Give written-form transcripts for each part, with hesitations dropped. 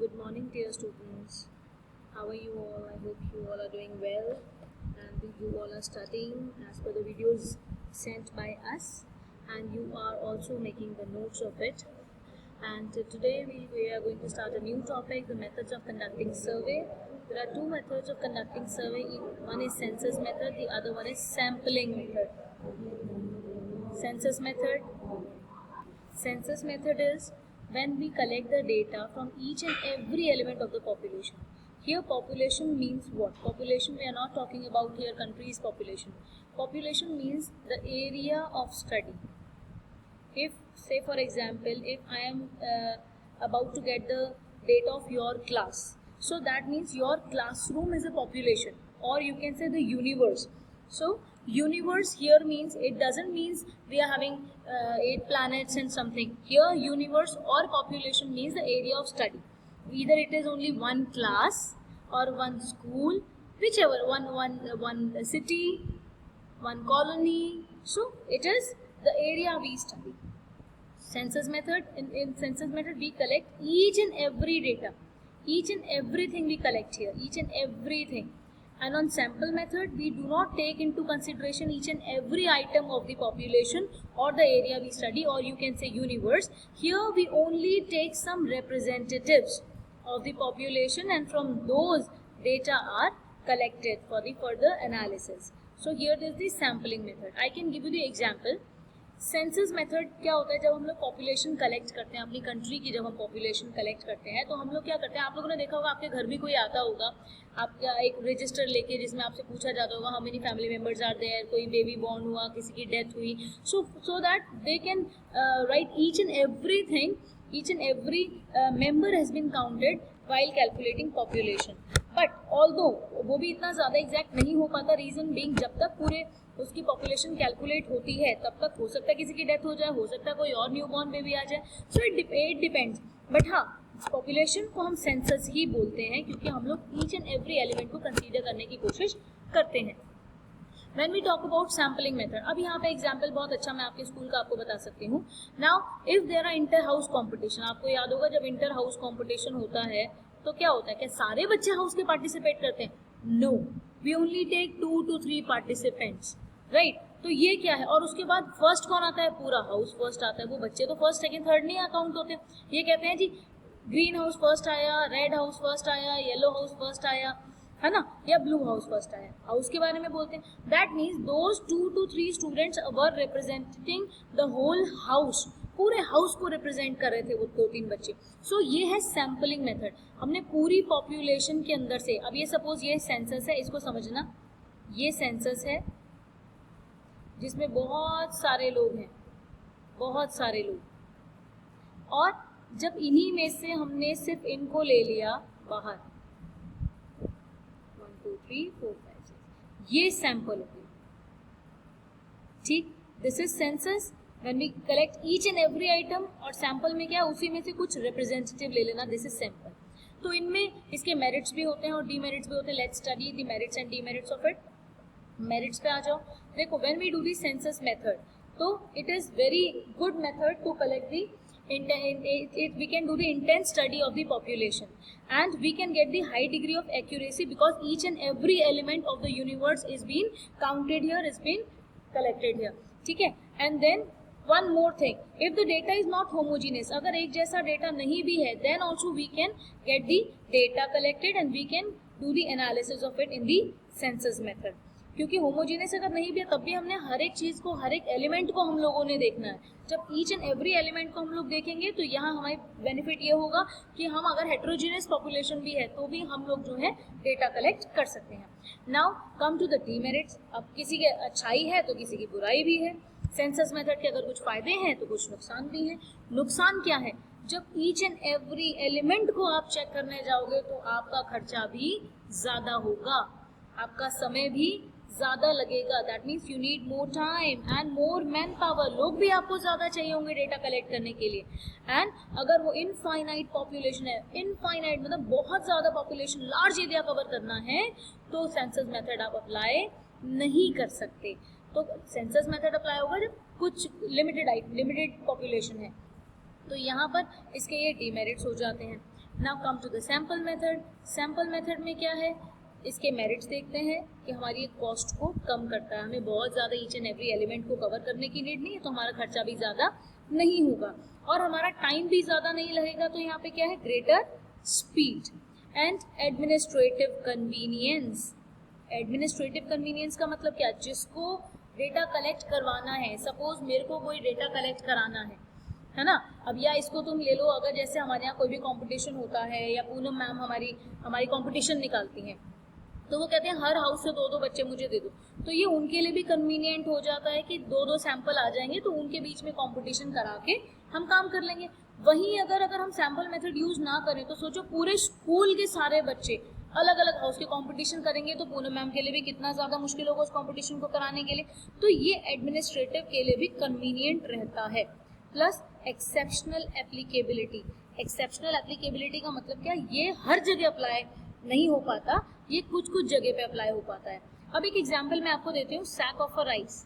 Good morning, dear students. How are you all? I hope you all are doing well and you all are studying as per the videos sent by us, and you are also making the notes of it. And today we are going to start a new topic, the methods of conducting survey. There are two methods of conducting survey. One is census method, the other one is sampling method. Census method is when we collect the data from each and every element of the population. Here population means what? Population, we are not talking about here country's population. Population means the area of study. If, say for example, if I am about to get the data of your class, so that means your classroom is a population, or you can say the universe. So universe here means, it doesn't means we are having 8 planets and something. Here universe or population means the area of study. Either it is only one class or one school, whichever, one city, one colony. So it is the area we study. Census method, in census method we collect each and every data, each and everything we collect here, each and everything. And on sample method we do not take into consideration each and every item of the population or the area we study, or you can say universe. Here we only take some representatives of the population, and from those data are collected for the further analysis. So here is the sampling method. I can give you the example. Census method क्या होता है, जब हम लोग population collect करते हैं अपनी country की, जब हम पॉपुलेशन कलेक्ट करते हैं तो हम लोग क्या करते हैं, आप लोगों ने देखा होगा आपके घर भी कोई आता होगा, आपका एक रजिस्टर लेके जिसमें आपसे पूछा जाता होगा how many family members are there, कोई बेबी बॉर्न हुआ, किसी की डेथ हुई, so that they can write each and everything, each and every member has been counted while calculating population. But although वो भी इतना ज़्यादा एग्जैक्ट नहीं हो पाता, रीजन बीइंग जब तक पूरे उसकी पॉपुलेशन कैलकुलेट होती है तब तक हो सकता है किसी की डेथ हो जाए, हो सकता है कोई और न्यू बॉर्न बेबी आ जाए. So it depends. बट हाँ, पॉपुलेशन को हम सेंसस ही बोलते हैं क्योंकि हम लोग ईच एंड एवरी एलिमेंट को कंसीडर करने की कोशिश करते हैं. When we talk about sampling method, अब यहाँ पे एग्जाम्पल बहुत अच्छा मैं आपके स्कूल का आपको बता सकती हूँ. Now if there are inter house competition, आपको याद होगा जब इंटर हाउस कॉम्पिटिशन होता है तो क्या होता है, क्या सारे बच्चे हाउस के पार्टिसिपेट करते हैं? No, we only take 2 to 3 participants, right. तो ये क्या है, और उसके बाद फर्स्ट कौन आता है, पूरा हाउस फर्स्ट आता है. वो बच्चे तो फर्स्ट सेकंड थर्ड नहीं अकाउंट होते. ये कहते हैं जी ग्रीन हाउस फर्स्ट आया, रेड हाउस फर्स्ट आया, येलो हाउस फर्स्ट आया, है ना, या ब्लू हाउस फर्स्ट आया, हाउस के बारे में बोलते हैं. That means those 2 to 3 students were representing the whole house, पूरे हाउस को रिप्रेजेंट कर रहे थे वो 2-3 बच्चे. सो ये है सैम्पलिंग मेथड. हमने पूरी पॉपुलेशन के अंदर से, अब ये सपोज ये सेंसस है, इसको समझना, ये सेंसस है जिसमें बहुत सारे लोग हैं, बहुत सारे लोग, और जब इन्हीं में से हमने सिर्फ इनको ले लिया बाहर, 1 2 3 4 5 6, ये सैंपल होगी. ठीक, this is census when we collect each and every item, और सैंपल में क्या, उसी में से कुछ रिप्रेजेंटेटिव ले लेना, दिस इज सैंपल. तो इनमें इसके मेरिट्स भी होते हैं और डीमेरिट्स भी होते हैं. Let's study the merits and demerits of it. Merits पे आ जाओ. देखो, when we do the census method, तो it is very good method to collect the we can do the intense study of the population, and we can get the high degree of accuracy because each and every element of the universe is being counted here, is being collected here. ठीक है. And then one more thing, if the data is not homogeneous, अगर एक जैसा data नहीं भी है, then also we can get the data collected and we can do the analysis of it in the census method. क्योंकि homogeneous अगर नहीं भी है तब भी हमने हर एक चीज़ को, हर एक एलिमेंट को हम लोगों ने देखना है. जब ईच एंड एवरी एलिमेंट को हम लोग देखेंगे तो यहाँ हमारी बेनिफिट ये होगा कि हम अगर हेट्रोजीनियस पॉपुलेशन भी है तो भी हम लोग जो है डेटा कलेक्ट कर सकते हैं. Now come to the demerits. अब किसी के अच्छाई है तो किसी की बुराई भी है. सेंसस मेथड के अगर कुछ फायदे हैं तो कुछ नुकसान भी हैं. नुकसान क्या है, जब ईच एंड एवरी एलिमेंट को आप चेक करने जाओगे तो आपका खर्चा भी ज़्यादा होगा, आपका समय भी ज़्यादा लगेगा. That means you need more time and more man power. लोग भी आपको ज़्यादा चाहिए होंगे डेटा कलेक्ट करने के लिए. एंड अगर वो इनफाइनाइट पॉपुलेशन है, इनफाइनाइट मतलब बहुत ज़्यादा पॉपुलेशन, लार्ज एरिया कवर करना है, तो सेंसस मेथड आप अप्लाई नहीं कर सकते. तो सेंसस मेथड अप्लाई होगा जब कुछ लिमिटेड पॉपुलेशन है. तो यहाँ पर इसके ये डीमेरिट्स हो जाते हैं. Now come to the sample method. Sample method में क्या है, इसके मेरिट्स देखते हैं कि हमारी कॉस्ट को कम करता है, हमें बहुत ज़्यादा ईच एंड एवरी एलिमेंट को कवर करने की नीड नहीं है, तो हमारा खर्चा भी ज़्यादा नहीं होगा और हमारा टाइम भी ज़्यादा नहीं लगेगा। तो यहाँ पे क्या है, greater speed and administrative convenience. Administrative convenience का मतलब क्या, जिसको डेटा कलेक्ट करवाना है, सपोज मेरे को कोई डेटा कलेक्ट कराना है ना, अब या इसको तुम ले लो, अगर जैसे हमारे यहाँ कोई भी कंपटीशन होता है या पूनम मैम हमारी कंपटीशन निकालती हैं, तो वो कहते हैं हर हाउस से 2-2 बच्चे मुझे दे दो, तो ये उनके लिए भी कन्वीनियंट हो जाता है कि 2-2 सैंपल आ जाएंगे, तो उनके बीच में कंपटीशन करा के हम काम कर लेंगे। वहीं अगर हम सैंपल मेथड यूज ना करें तो सोचो पूरे स्कूल के सारे बच्चे अलग अलग हाउस के कंपटीशन करेंगे, तो पूनम मैम के लिए भी कितना ज़्यादा मुश्किल होगा उस कंपटीशन को कराने के लिए। तो ये एडमिनिस्ट्रेटिव के लिए भी कन्वीनियंट रहता है। Plus exceptional applicability. Exceptional applicability का मतलब क्या, ये हर जगह अप्लाई नहीं हो पाता, ये कुछ कुछ जगह पे अप्लाई हो पाता है। अब एक एग्जांपल मैं आपको देती हूँ, सैक ऑफ अ राइस।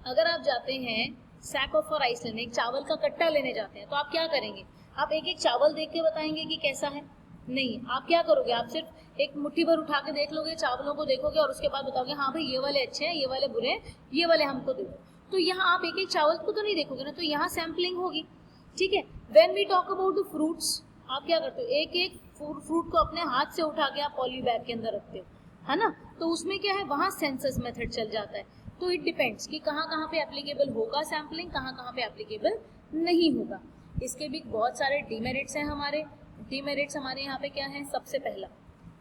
अगर आप जाते हैं सैक ऑफ अ राइस लेने, एक चावल का कट्टा लेने जाते हैं, तो आप क्या करेंगे, आप एक एक चावल देख के बताएंगे कि कैसा है? नहीं, आप क्या करोगे, आप सिर्फ एक मुट्ठी भर उठा के देख लोगे, चावलों को देखोगे और उसके बाद बताओगे हाँ भाई ये वाले अच्छे हैं, ये वाले बुरे हैं, ये वाले हमको दो। तो यहाँ आप एक एक चावल को तो नहीं देखोगे ना, तो यहाँ सैम्पलिंग होगी, ठीक है। When we talk about the fruits, आप क्या करते हो, एक एक फ्रूट को अपने हाथ से उठा के आप पॉली बैग के अंदर रखते हो, है ना, तो उसमें क्या है, वहाँ सेंसस मेथड चल जाता है। तो इट डिपेंड्स कि कहाँ कहाँ पे एप्लीकेबल होगा सैम्पलिंग, कहाँ कहाँ पे एप्लीकेबल नहीं होगा। इसके भी बहुत सारे डीमेरिट्स हैं हमारे। डीमेरिट्स हमारे यहाँ पे क्या है, सबसे पहला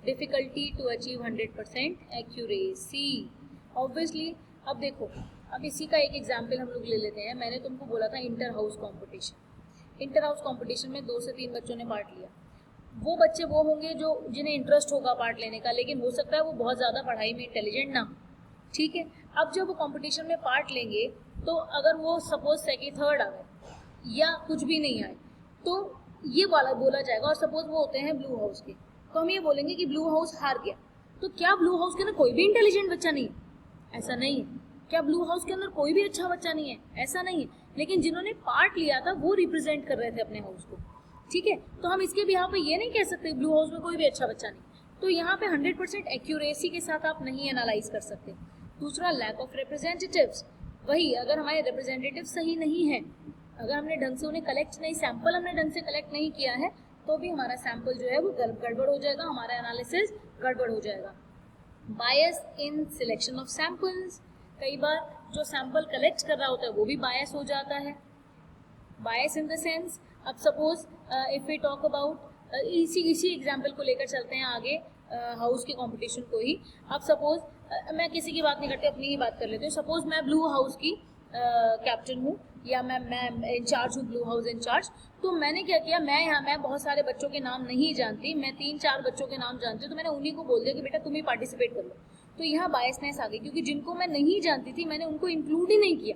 difficulty to achieve 100% accuracy. Obviously अब देखो, अब इसी का एक एग्जाम्पल हम लोग ले लेते हैं। मैंने तुमको बोला था inter house competition. Inter house competition में 2 से 3 बच्चों ने पार्ट लिया। वो बच्चे वो होंगे जो जिन्हें इंटरेस्ट होगा पार्ट लेने का, लेकिन हो सकता है वो बहुत ज़्यादा पढ़ाई में इंटेलिजेंट ना, ठीक है। अब जब वो कंपटीशन में पार्ट लेंगे, तो अगर वो सपोज सेकंड थर्ड आ गए या कुछ भी नहीं आए, तो ये वाला बोला जाएगा। और सपोज वो होते हैं ब्लू हाउस के, तो हम ये बोलेंगे कि ब्लू हाउस हार गया। तो क्या ब्लू हाउस के अंदर कोई भी इंटेलिजेंट बच्चा नहीं है? ऐसा नहीं है। क्या ब्लू हाउस के अंदर कोई भी अच्छा बच्चा नहीं है? ऐसा नहीं है। लेकिन जिन्होंने पार्ट लिया था वो रिप्रेजेंट कर रहे थे अपने हाउस को, ठीक है। तो हम इसके भी यहाँ पे ये नहीं कह सकते ब्लू हाउस में कोई भी अच्छा बच्चा नहीं। तो यहाँ पे 100% एक्यूरेसी के साथ आप नहीं एनालाइज कर सकते। दूसरा, लैक ऑफ रिप्रेजेंटेटिव्स। वही, अगर हमारे रिप्रेजेंटेटिव सही नहीं है, अगर हमने ढंग से उन्हें कलेक्ट नहीं, सैंपल हमने ढंग से कलेक्ट नहीं किया है, तो भी हमारा सैंपल जो है वो गड़बड़ हो जाएगा, हमारा एनालिसिस गड़बड़ हो जाएगा। बायस इन सिलेक्शन ऑफ सैंपल्स। कई बार जो सैंपल कलेक्ट कर रहा होता है वो भी बायस हो जाता है। बायस इन द सेंस, अब suppose if we talk about इसी एग्जाम्पल को लेकर चलते हैं आगे, हाउस के कंपटीशन को ही। अब सपोज मैं किसी की बात नहीं करती, अपनी ही बात कर लेती हूँ। सपोज मैं ब्लू हाउस की कैप्टन हूँ या मैं इंचार्ज हूँ, ब्लू हाउस इंचार्ज। तो मैंने क्या किया, मैं बहुत सारे बच्चों के नाम नहीं जानती, मैं 3-4 बच्चों के नाम जानती हूँ, तो मैंने उन्हीं को बोल दिया कि बेटा तुम ही पार्टिसिपेट कर लो। तो यहाँ बायसनेस आ गई, क्योंकि जिनको मैं नहीं जानती थी मैंने उनको इंक्लूड ही नहीं किया,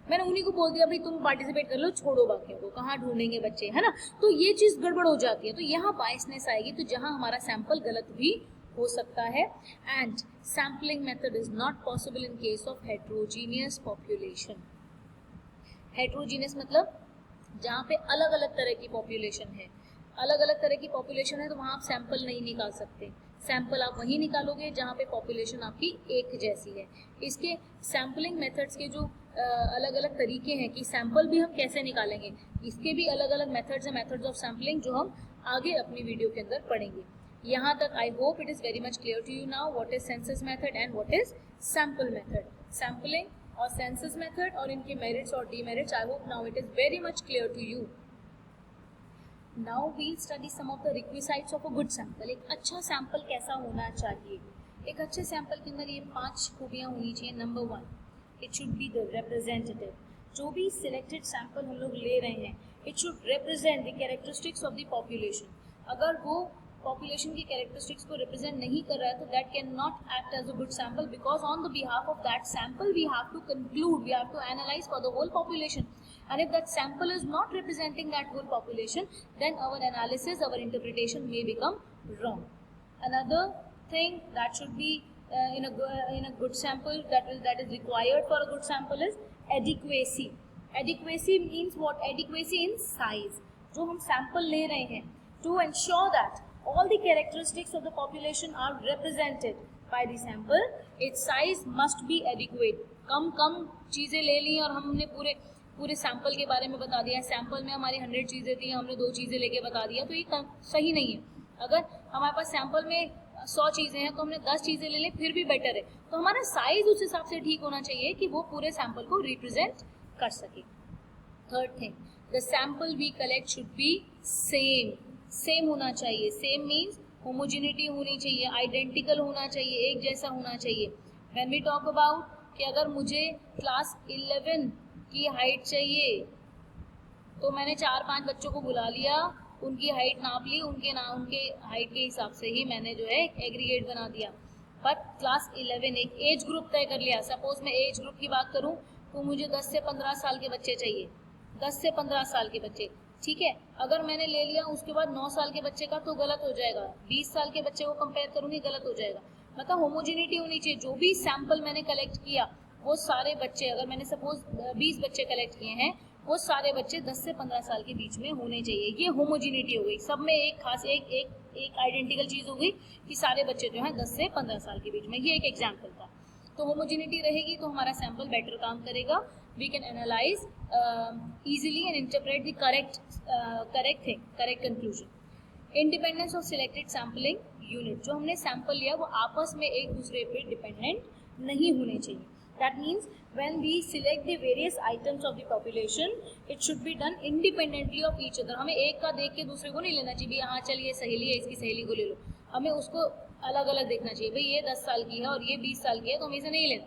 मैंने उन्हीं को बोल दिया भाई तुम पार्टिसिपेट कर लो, छोड़ो बाकियों को, कहाँ ढूंढेंगे बच्चे, है ना। तो ये चीज़ गड़बड़ हो जाती है। तो यहाँ बायसनेस आएगी, तो जहाँ हमारा सैंपल गलत भी हो सकता है। And sampling method is not possible in case of heterogeneous population. Heterogeneous मतलब जहाँ पे अलग अलग तरह की पॉपुलेशन है, अलग अलग तरह की पॉपुलेशन है, तो वहाँ आप सैंपल नहीं निकाल सकते। सैंपल आप वहीं निकालोगे जहाँ पे पॉपुलेशन आपकी एक जैसी है। इसके सैम्पलिंग मेथड्स के जो अलग अलग तरीके हैं कि सैंपल भी हम कैसे निकालेंगे, इसके भी अलग अलग मेथड्स हैं, मेथड्स ऑफ सैम्पलिंग, जो हम आगे अपनी वीडियो के अंदर पढ़ेंगे। यहाँ तक I hope it is very much clear to you now what is census method and what is sample method. Sampling और सेंसस मेथड और इनके मेरिट्स और demerits, I hope now it is very much clear to you. Now we study some of the requisites of a good sample. एक अच्छा sample कैसा होना चाहिए? एक अच्छे सैंपल के अंदर ये 5 खूबियाँ होनी चाहिए। Number 1, it should be the representative. जो भी सिलेक्टेड सैंपल हम लोग ले रहे हैं, it should represent the characteristics of the population. अगर वो पॉपुलेशन की कैरेक्टरिस्टिक्स को रिप्रेजेंट नहीं कर रहा है, तो that can not act as a good sample, because on the behalf of that sample we have to conclude, we have to analyse for the whole population. And if that sample is not representing that whole population, then our analysis, our interpretation may become wrong. Another thing that should be in a good sample, that is required for a good sample, is adequacy. Adequacy means what? Adequacy in size. जो हम sample ले रहे हैं, to ensure that all the characteristics of the population are represented by the sample, its size must be adequate. कम चीज़ें ले ली और हमने पूरे सैंपल के बारे में बता दिया, सैंपल में हमारी 100 चीज़ें थी, हमने 2 चीज़ें लेके बता दिया, तो ये सही नहीं है। अगर हमारे पास सैंपल में 100 चीज़ें हैं तो हमने 10 चीज़ें ले लें फिर भी बेटर है। तो हमारा साइज उस हिसाब से ठीक होना चाहिए कि वो पूरे सैंपल को रिप्रेजेंट कर सके। Third thing, the sample we collect should be same होना चाहिए। सेम मीन्स होमोजिनिटी होनी चाहिए, आइडेंटिकल होना चाहिए, एक जैसा होना चाहिए। व्हेन वी टॉक अबाउट कि अगर मुझे क्लास 11 की हाइट चाहिए तो मैंने 4-5 बच्चों को बुला लिया, उनकी हाइट नाप ली, उनके हाइट के हिसाब से ही मैंने जो है एग्रीगेट बना दिया। बट क्लास 11 एक एज ग्रुप तय कर लिया। सपोज मैं एज ग्रुप की बात करूं तो मुझे 10 से 15 साल के बच्चे चाहिए, 10 से 15 साल के बच्चे, ठीक है। अगर मैंने ले लिया उसके बाद 9 साल के बच्चे का तो गलत हो जाएगा, 20 साल के बच्चे को कंपेयर करूंगी गलत हो जाएगा। मतलब होमोजिनिटी होनी चाहिए। जो भी सैंपल मैंने कलेक्ट किया वो सारे बच्चे, अगर मैंने सपोज 20 बच्चे कलेक्ट किए हैं, वो सारे बच्चे 10 से 15 साल के बीच में होने चाहिए। ये होमोजिनिटी हो गई, सब में एक खास एक आइडेंटिकल चीज हो गई कि सारे बच्चे जो हैं 10 से 15 साल के बीच में। ये एक एग्जाम्पल था। तो होमोजिनिटी रहेगी तो हमारा सैंपल बेटर काम करेगा। We can analyse easily and interpret the correct conclusion. Independence of selected sampling unit, जो हमने सैंपल लिया वो आपस में एक दूसरे पे डिपेंडेंट नहीं होने चाहिए। That means when we select the various items of the population, it should be done independently of each other. हमें एक का देख के दूसरे को नहीं लेना चाहिए, हाँ चल ये सहेली है इसकी सहेली को ले लो। हमें उसको अलग अलग देखना चाहिए, भाई ये 10 साल की है और ये 20 साल की है तो हमें इसे नहीं लेना।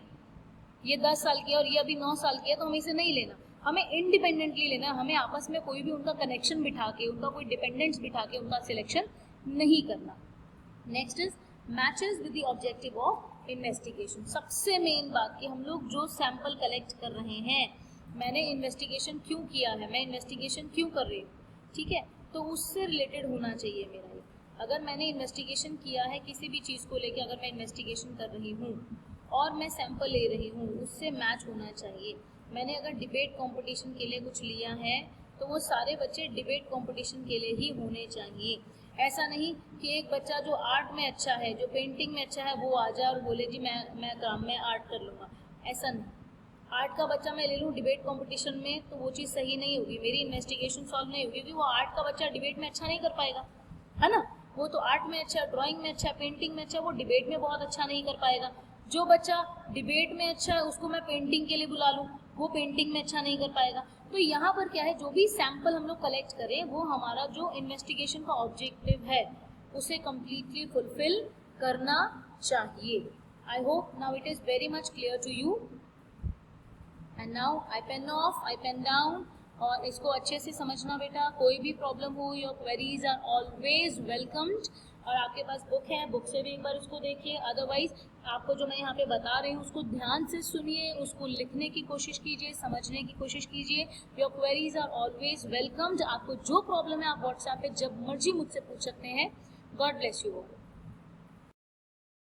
ये 10 साल की है और ये अभी 9 साल की है तो हमें इसे नहीं लेना। हमें इंडिपेंडेंटली लेना है। हमें आपस में कोई भी उनका कनेक्शन बिठा के, उनका कोई डिपेंडेंस बिठा के उनका सिलेक्शन नहीं करना। Next is matches with the objective of investigation. सबसे मेन बात कि हम लोग जो सैंपल कलेक्ट कर रहे हैं, मैंने इन्वेस्टिगेशन क्यों किया है, मैं इन्वेस्टिगेशन क्यों कर रही हूँ, ठीक है, तो उससे रिलेटेड होना चाहिए मेरा ये। अगर मैंने इन्वेस्टिगेशन किया है किसी भी चीज़ को लेकर, अगर मैं इन्वेस्टिगेशन कर रही हूँ और मैं सैंपल ले रही हूँ, उससे मैच होना चाहिए। मैंने अगर डिबेट कंपटीशन के लिए कुछ लिया है तो वो सारे बच्चे डिबेट कंपटीशन के लिए ही होने चाहिए। ऐसा नहीं कि एक बच्चा जो आर्ट में अच्छा है, जो पेंटिंग में अच्छा है, वो आ जाए और बोले जी मैं आर्ट कर लूँगा। ऐसा नहीं। आर्ट का बच्चा मैं ले लूँ डिबेट कंपटीशन में तो वो चीज़ सही नहीं होगी, मेरी इन्वेस्टिगेशन सॉल्व नहीं होगी, क्योंकि वो आर्ट का बच्चा डिबेट में अच्छा नहीं कर पाएगा, है ना। वो तो आर्ट में अच्छा, ड्राइंग में अच्छा, पेंटिंग में अच्छा, वो डिबेट में बहुत अच्छा नहीं कर पाएगा। जो बच्चा डिबेट में अच्छा है उसको मैं पेंटिंग के लिए बुला लूँ, वो पेंटिंग में अच्छा नहीं कर पाएगा। तो यहाँ पर क्या है, जो भी सैंपल हम लोग कलेक्ट करें वो हमारा जो इन्वेस्टिगेशन का ऑब्जेक्टिव है उसे कम्प्लीटली फुलफिल करना चाहिए। I hope now it is very much clear to you. And now I pen off, I pen down. और इसको अच्छे से समझना बेटा, कोई भी प्रॉब्लम हो, your queries are always welcomed. और आपके पास बुक है, बुक से भी एक बार उसको देखिए। अदरवाइज आपको जो मैं यहाँ पे बता रही हूँ उसको ध्यान से सुनिए, उसको लिखने की कोशिश कीजिए, समझने की कोशिश कीजिए। Your queries are always welcomed. आपको जो प्रॉब्लम है आप व्हाट्सएप पे जब मर्जी मुझसे पूछ सकते हैं। God bless you all.